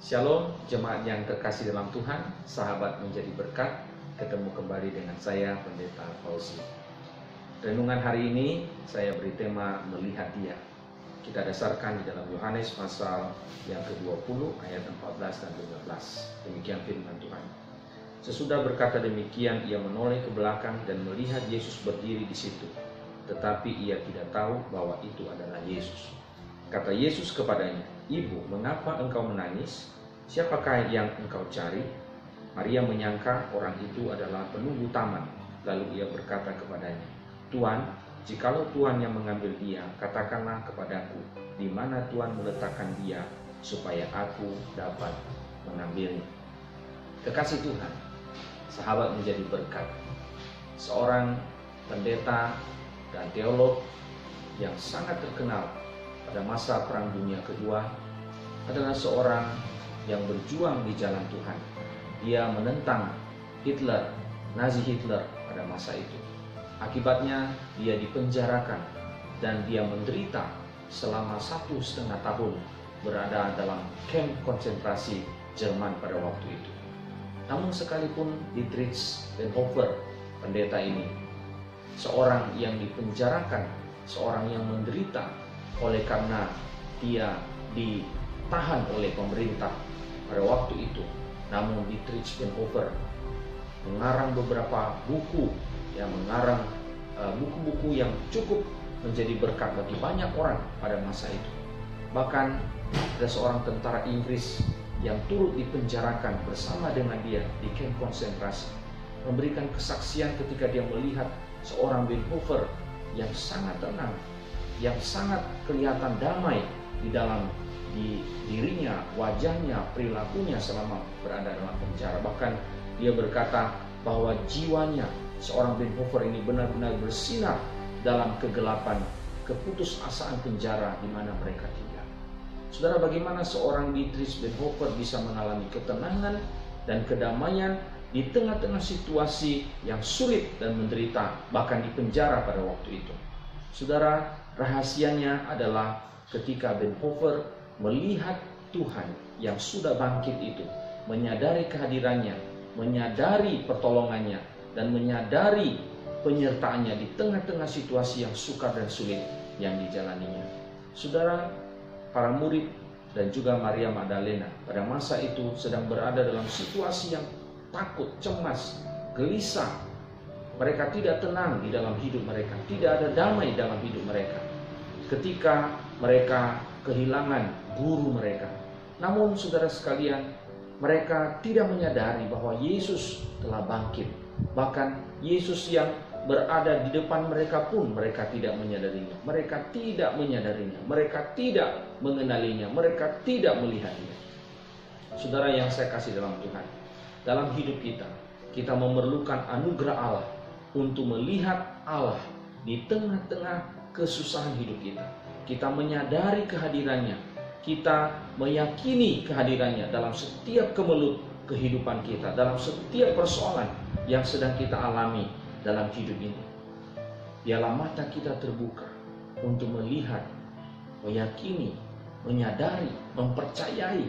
Shalom, jemaat yang terkasih dalam Tuhan, sahabat menjadi berkat, ketemu kembali dengan saya, Pendeta Fauzi. Renungan hari ini, saya beri tema melihat Dia. Kita dasarkan di dalam Yohanes pasal yang ke-20, ayat 14 dan 15. Demikian firman Tuhan. Sesudah berkata demikian, ia menoleh ke belakang dan melihat Yesus berdiri di situ. Tetapi ia tidak tahu bahwa itu adalah Yesus. Kata Yesus kepadanya, "Ibu, mengapa engkau menangis? Siapakah yang engkau cari?" Maria menyangka orang itu adalah penunggu taman. Lalu ia berkata kepadanya, "Tuan, jikalau Tuhan yang mengambil dia, katakanlah kepadaku, di mana Tuhan meletakkan dia, supaya aku dapat mengambilnya." Kekasih Tuhan, sahabat menjadi berkat. Seorang pendeta dan teolog yang sangat terkenal pada masa Perang Dunia Kedua adalah seorang yang berjuang di jalan Tuhan. Dia menentang Hitler, Nazi Hitler pada masa itu. Akibatnya dia dipenjarakan dan dia menderita selama 1,5 tahun berada dalam kamp konsentrasi Jerman pada waktu itu. Namun sekalipun Dietrich Bonhoeffer, pendeta ini, seorang yang dipenjarakan, seorang yang menderita oleh karena dia ditahan oleh pemerintah pada waktu itu. Namun Dietrich Bonhoeffer mengarang beberapa buku, mengarang buku-buku yang cukup menjadi berkat bagi banyak orang pada masa itu. Bahkan ada seorang tentara Inggris yang turut dipenjarakan bersama dengan dia di kamp konsentrasi, memberikan kesaksian ketika dia melihat seorang Bonhoeffer yang sangat tenang, yang sangat kelihatan damai di dalam dirinya, wajahnya, perilakunya selama berada dalam penjara. Bahkan dia berkata bahwa jiwanya seorang Bonhoeffer ini benar-benar bersinar dalam kegelapan keputusasaan penjara di mana mereka tinggal. Saudara, bagaimana seorang Dietrich Bonhoeffer bisa mengalami ketenangan dan kedamaian di tengah-tengah situasi yang sulit dan menderita, bahkan di penjara pada waktu itu? Saudara, rahasianya adalah ketika Bonhoeffer melihat Tuhan yang sudah bangkit itu, menyadari kehadirannya, menyadari pertolongannya, dan menyadari penyertaannya di tengah-tengah situasi yang sukar dan sulit yang dijalaninya. Saudara, para murid dan juga Maria Magdalena pada masa itu sedang berada dalam situasi yang takut, cemas, gelisah. Mereka tidak tenang di dalam hidup mereka, tidak ada damai dalam hidup mereka ketika mereka kehilangan guru mereka. Namun saudara sekalian, mereka tidak menyadari bahwa Yesus telah bangkit. Bahkan Yesus yang berada di depan mereka pun mereka tidak menyadarinya. Mereka tidak menyadarinya, mereka tidak mengenalinya, mereka tidak melihatnya. Saudara yang saya kasih dalam Tuhan, dalam hidup kita memerlukan anugerah Allah untuk melihat Allah di tengah-tengah kesusahan hidup kita. Kita menyadari kehadirannya, kita meyakini kehadirannya dalam setiap kemelut kehidupan kita, dalam setiap persoalan yang sedang kita alami dalam hidup ini. Biarlah mata kita terbuka untuk melihat, meyakini, menyadari, mempercayai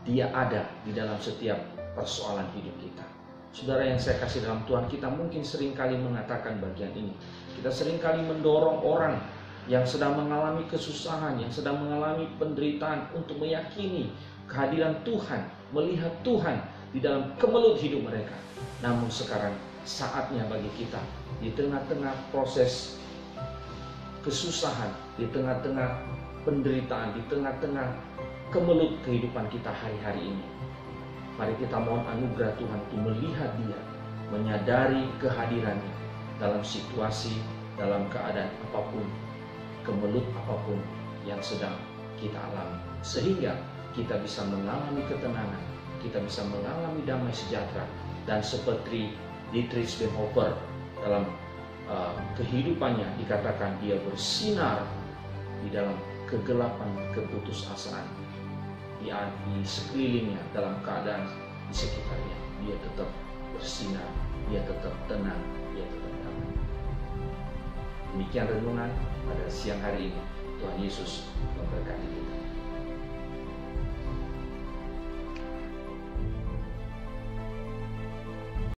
Dia ada di dalam setiap persoalan hidup kita. Saudara yang saya kasih dalam Tuhan, kita mungkin seringkali mengatakan bagian ini. Kita seringkali mendorong orang yang sedang mengalami kesusahan, yang sedang mengalami penderitaan untuk meyakini kehadiran Tuhan, melihat Tuhan di dalam kemelut hidup mereka. Namun sekarang saatnya bagi kita di tengah-tengah proses kesusahan, di tengah-tengah penderitaan, di tengah-tengah kemelut kehidupan kita hari-hari ini, mari kita mohon anugerah Tuhan untuk melihat Dia, menyadari kehadirannya dalam situasi, dalam keadaan apapun, kemelut apapun yang sedang kita alami, sehingga kita bisa mengalami ketenangan, kita bisa mengalami damai sejahtera, dan seperti Dietrich Bonhoeffer dalam kehidupannya dikatakan dia bersinar di dalam kegelapan keputusasaan. Di sekelilingnya, dalam keadaan di sekitarnya, dia tetap bersinar, dia tetap tenang, dia tetap damai. Demikian renungan pada siang hari ini. Tuhan Yesus memberkati kita.